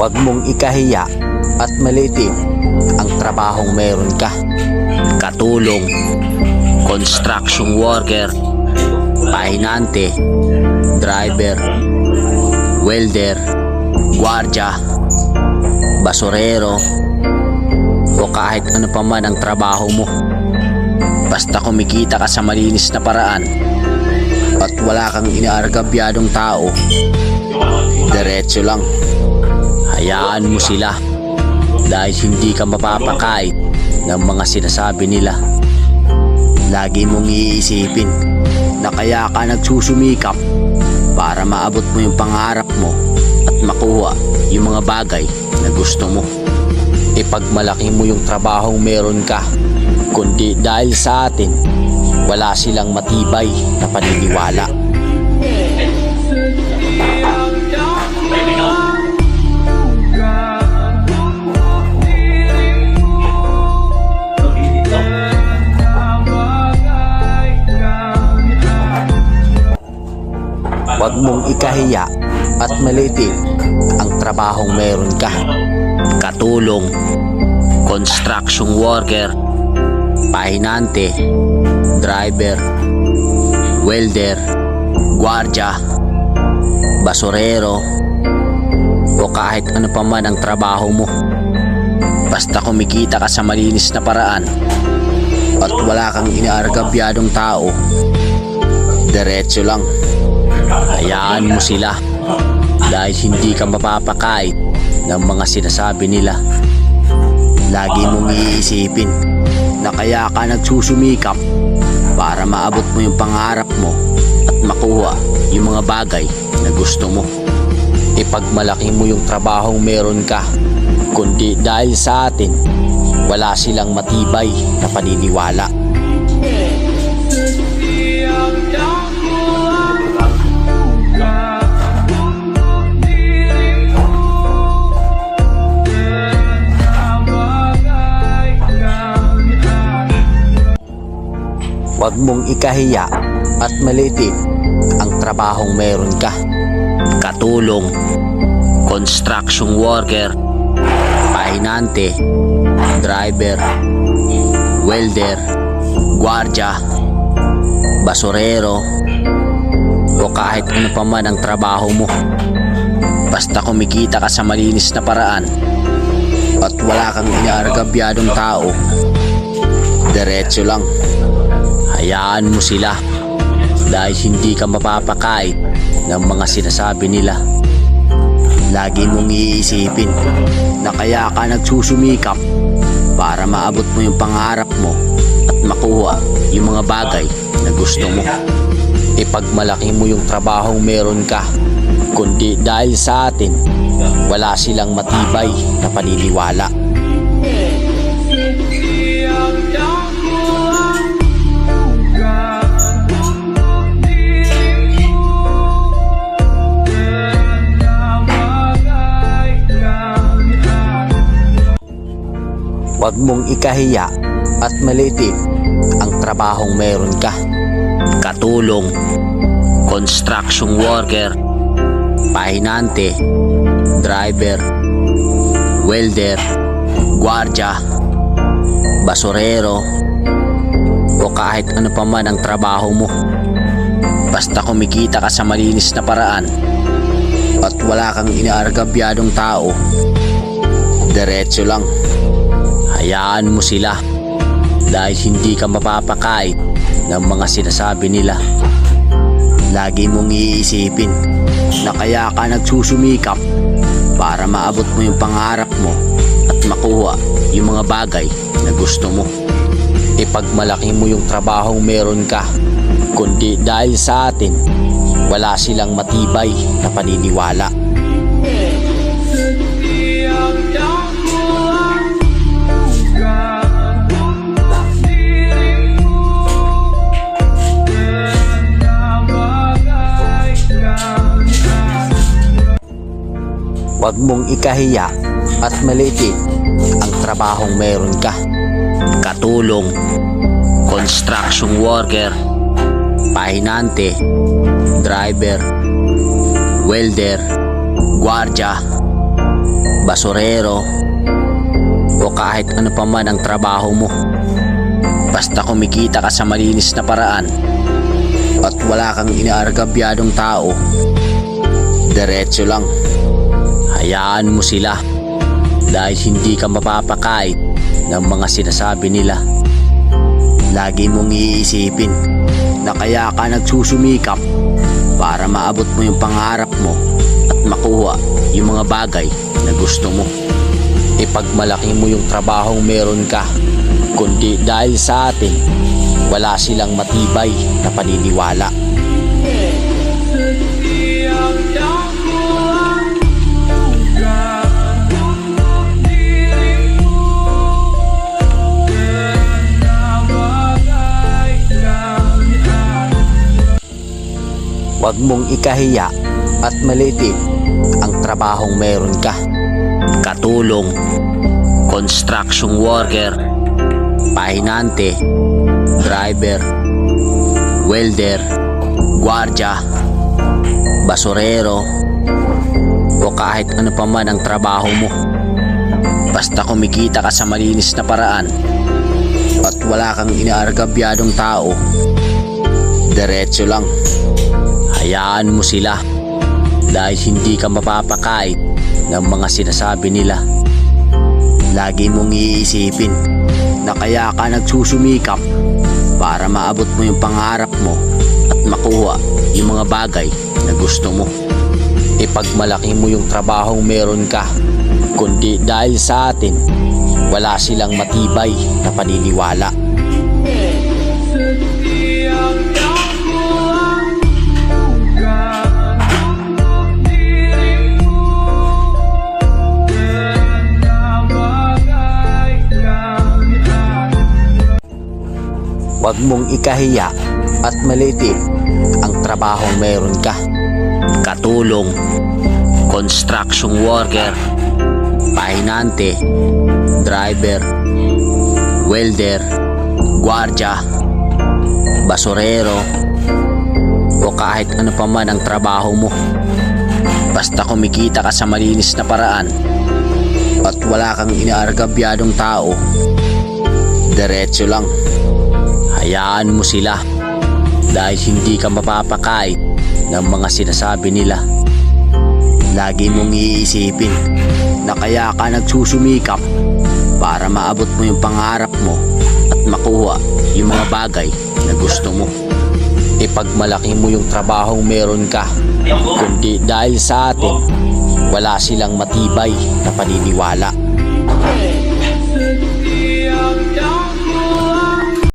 Huwag mong ikahiya at maliitin ang trabahong meron ka. Katulong, construction worker, pahinante, driver, welder, gwardiya, basurero, o kahit ano pa man ang trabaho mo. Basta kumikita ka sa malinis na paraan at wala kang inaargabyadong tao, diretso lang. Hayaan mo sila dahil hindi ka mapapakait ng mga sinasabi nila. Lagi mong iisipin na kaya ka nagsusumikap para maabot mo yung pangarap mo at makuha yung mga bagay na gusto mo. Ipagmalaki mo yung trabahong meron ka, kundi dahil sa atin wala silang matibay na paniniwala. Huwag mong ikahiya at maliitin ang trabahong meron ka. Katulong, construction worker, pahinante, driver, welder, gwardiya, basurero, o kahit ano pa man ang trabaho mo. Basta kumikita ka sa malinis na paraan at wala kang inaargabyadong tao, diretso lang. Hayaan mo sila dahil hindi ka mapapakait ng mga sinasabi nila. Lagi mong iisipin na kaya ka nagsusumikap para maabot mo yung pangarap mo at makuha yung mga bagay na gusto mo. Ipagmalaki mo yung trabahong meron ka, kundi dahil sa atin wala silang matibay na paniniwala. Huwag mong ikahiya at maliitin ang trabahong meron ka. Katulong, construction worker, pahinante, driver, welder, gwardiya, basurero, o kahit ano pa man ang trabaho mo. Basta kumikita ka sa malinis na paraan at wala kang inaargabyadong tao, diretso lang. Hayaan mo sila dahil hindi ka mapapakait ng mga sinasabi nila. Lagi mong iisipin na kaya ka nagsusumikap para maabot mo yung pangarap mo at makuha yung mga bagay na gusto mo. Ipagmalaki mo yung trabahong meron ka, kundi dahil sa atin wala silang matibay na paniniwala. Huwag mong ikahiya at maliitin ang trabahong meron ka. Katulong, construction worker, pahinante, driver, welder, gwardiya, basurero, o kahit ano pa man ang trabaho mo. Basta kumikita ka sa malinis na paraan at wala kang inaargabyadong tao, diretso lang. Hayaan mo sila dahil hindi ka mapapakait ng mga sinasabi nila. Lagi mong iisipin na kaya ka nagsusumikap para maabot mo yung pangarap mo at makuha yung mga bagay na gusto mo. Ipagmalaki mo yung trabahong meron ka, kundi dahil sa atin wala silang matibay na paniniwala. Huwag mong ikahiya at maliitin ang trabahong meron ka. Katulong, construction worker, pahinante, driver, welder, gwardiya, basurero, o kahit ano pa man ang trabaho mo. Basta kumikita ka sa malinis na paraan at wala kang inaargabyadong tao, diretso lang. Hayaan mo sila dahil hindi ka mapapakait ng mga sinasabi nila. Lagi mong iisipin na kaya ka nagsusumikap para maabot mo yung pangarap mo at makuha yung mga bagay na gusto mo. Ipagmalaki mo yung trabahong meron ka, kundi dahil sa atin, wala silang matibay na paniniwala. Huwag mong ikahiya at maliitin ang trabahong meron ka. Katulong, construction worker, pahinante, driver, welder, gwardiya, basurero, o kahit ano pa man ang trabaho mo. Basta kumikita ka sa malinis na paraan at wala kang inaargabyadong tao, diretso lang. Hayaan mo sila dahil hindi ka mapapakait ng mga sinasabi nila. Lagi mong iisipin na kaya ka nagsusumikap para maabot mo yung pangarap mo at makuha yung mga bagay na gusto mo. Ipagmalaki mo yung trabahong meron ka, kundi dahil sa atin, wala silang matibay na paniniwala. Huwag mong ikahiya at maliitin ang trabahong meron ka. Katulong, construction worker, pahinante, driver, welder, gwardiya, basurero, o kahit ano pa man ang trabaho mo. Basta kumikita ka sa malinis na paraan at wala kang inaargabyadong tao, diretso lang. Hayaan mo sila dahil hindi ka mapapakait ng mga sinasabi nila. Lagi mong iisipin na kaya ka nagsusumikap para maabot mo yung pangarap mo at makuha yung mga bagay na gusto mo. Ipagmalaki mo yung trabahong meron ka, kundi dahil sa atin, wala silang matibay na paniniwala.